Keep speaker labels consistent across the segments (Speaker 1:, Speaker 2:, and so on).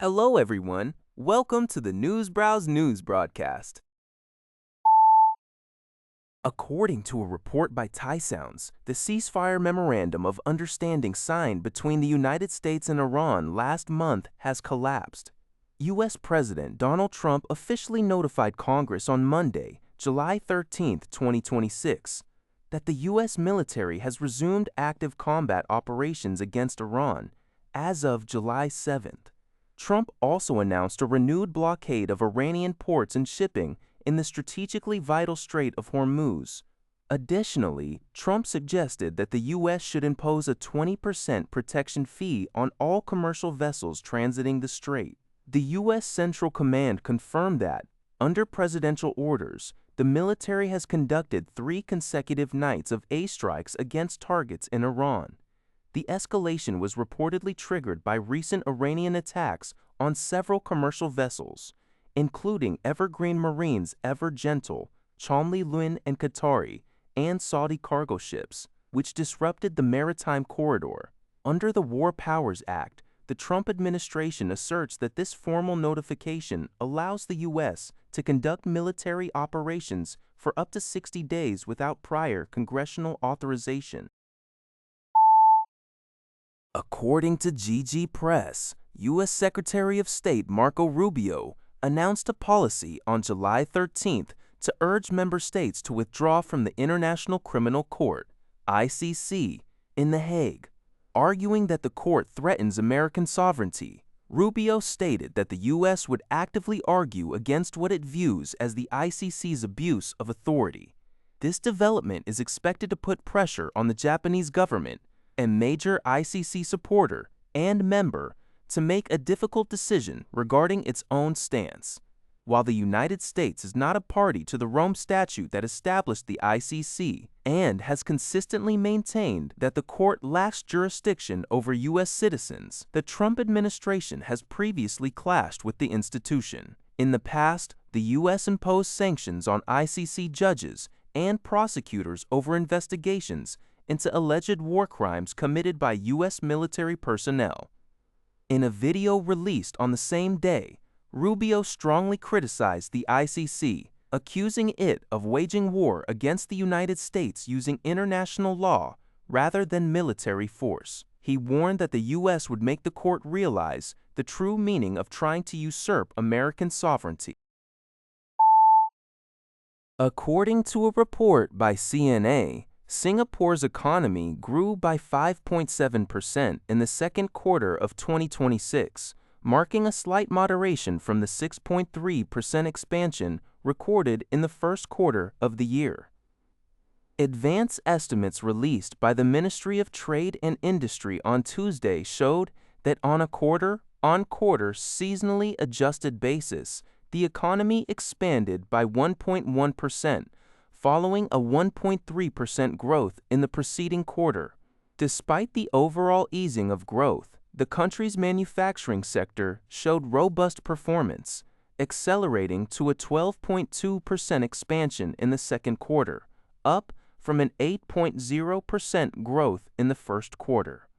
Speaker 1: Hello, everyone. Welcome to the News Browse News broadcast. According to a report by Thai Sounds, the ceasefire memorandum of understanding signed between the United States and Iran last month has collapsed. U.S. President Donald Trump officially notified Congress on Monday, July 13, 2026, that the U.S. military has resumed active combat operations against Iran as of July 7th. Trump also announced a renewed blockade of Iranian ports and shipping in the strategically vital Strait of Hormuz. Additionally, Trump suggested that the U.S. should impose a 20% protection fee on all commercial vessels transiting the strait. The U.S. Central Command confirmed that, under presidential orders, the military has conducted 3 consecutive nights of airstrikes against targets in Iran. The escalation was reportedly triggered by recent Iranian attacks on several commercial vessels, including Evergreen Marine's Ever Gentle, Cholmondeley Lune and Qatari, and Saudi cargo ships, which disrupted the maritime corridor. Under the War Powers Act, the Trump administration asserts that this formal notification allows the U.S. to conduct military operations for up to 60 days without prior congressional authorization. According to GG Press, U.S. Secretary of State Marco Rubio announced a policy on July 13th to urge member states to withdraw from the International Criminal Court, ICC, in The Hague, arguing that the court threatens American sovereignty. Rubio stated that the U.S. would actively argue against what it views as the ICC's abuse of authority. This development is expected to put pressure on the Japanese government, a major ICC supporter and member, to make a difficult decision regarding its own stance. While the United States is not a party to the Rome Statute that established the ICC and has consistently maintained that the court lacks jurisdiction over U.S. citizens, the Trump administration has previously clashed with the institution. In the past, the U.S. imposed sanctions on ICC judges and prosecutors over investigations into alleged war crimes committed by U.S. military personnel. In a video released on the same day, Rubio strongly criticized the ICC, accusing it of waging war against the United States using international law rather than military force. He warned that the U.S. would make the court realize the true meaning of trying to usurp American sovereignty. According to a report by CNA, Singapore's economy grew by 5.7% in the second quarter of 2026, marking a slight moderation from the 6.3% expansion recorded in the first quarter of the year. Advance estimates released by the Ministry of Trade and Industry on Tuesday showed that on a quarter-on-quarter seasonally adjusted basis, the economy expanded by 1.1%, following a 1.3% growth in the preceding quarter. Despite the overall easing of growth, the country's manufacturing sector showed robust performance, accelerating to a 12.2% expansion in the second quarter, up from an 8.0% growth in the first quarter.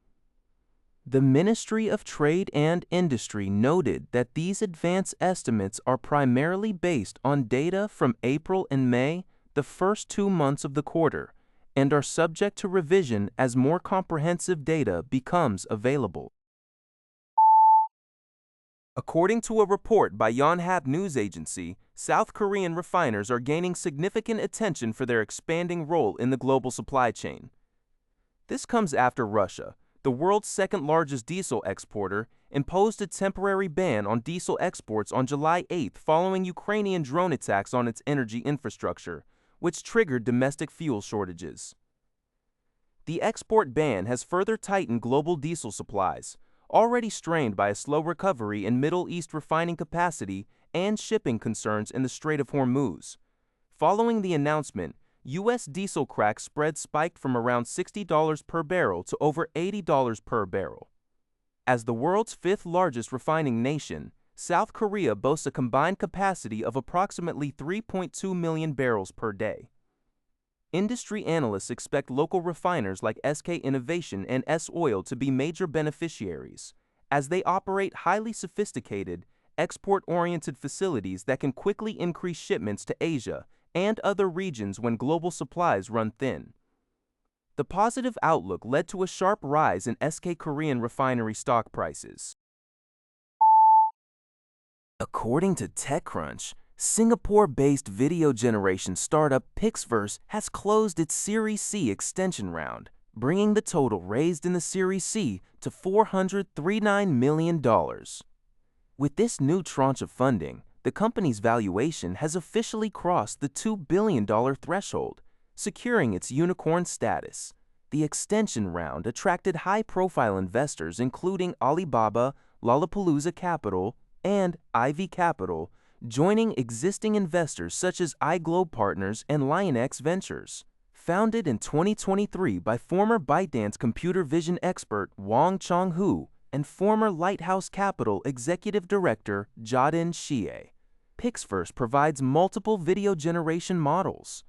Speaker 1: The Ministry of Trade and Industry noted that these advance estimates are primarily based on data from April and May, the first 2 months of the quarter, and are subject to revision as more comprehensive data becomes available. According to a report by Yonhap News Agency, South Korean refiners are gaining significant attention for their expanding role in the global supply chain. This comes after Russia, the world's second-largest diesel exporter, imposed a temporary ban on diesel exports on July 8th following Ukrainian drone attacks on its energy infrastructure, which triggered domestic fuel shortages. The export ban has further tightened global diesel supplies, already strained by a slow recovery in Middle East refining capacity and shipping concerns in the Strait of Hormuz. Following the announcement, U.S. diesel crack spread spiked from around $60 per barrel to over $80 per barrel. As the world's 5th largest refining nation, South Korea boasts a combined capacity of approximately 3.2 million barrels per day. Industry analysts expect local refiners like SK Innovation and S-Oil to be major beneficiaries, as they operate highly sophisticated, export-oriented facilities that can quickly increase shipments to Asia and other regions when global supplies run thin. The positive outlook led to a sharp rise in SK Korean refinery stock prices. According to TechCrunch, Singapore-based video generation startup PixVerse has closed its Series C extension round, bringing the total raised in the Series C to $439 million. With this new tranche of funding, the company's valuation has officially crossed the $2 billion threshold, securing its unicorn status. The extension round attracted high-profile investors including Alibaba, Lollapalooza Capital, and Ivy Capital, joining existing investors such as iGlobe Partners and LionX Ventures. Founded in 2023 by former ByteDance computer vision expert Wang Chonghu and former Lighthouse Capital executive director Jiadin Xie, PixVerse provides multiple video generation models.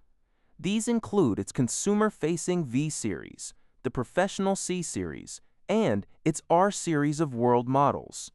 Speaker 1: These include its consumer-facing V-Series, the professional C-Series, and its R-Series of world models.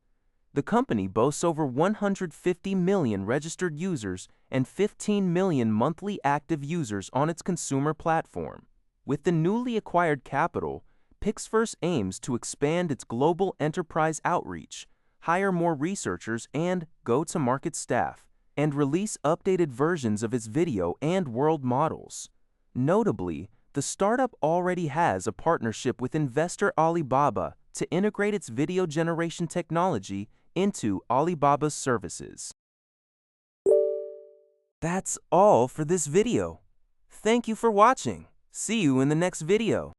Speaker 1: The company boasts over 150 million registered users and 15 million monthly active users on its consumer platform. With the newly acquired capital, PixVerse aims to expand its global enterprise outreach, hire more researchers and go-to-market staff, and release updated versions of its video and world models. Notably, the startup already has a partnership with investor Alibaba to integrate its video generation technology into Alibaba's services. That's all for this video. Thank you for watching. See you in the next video.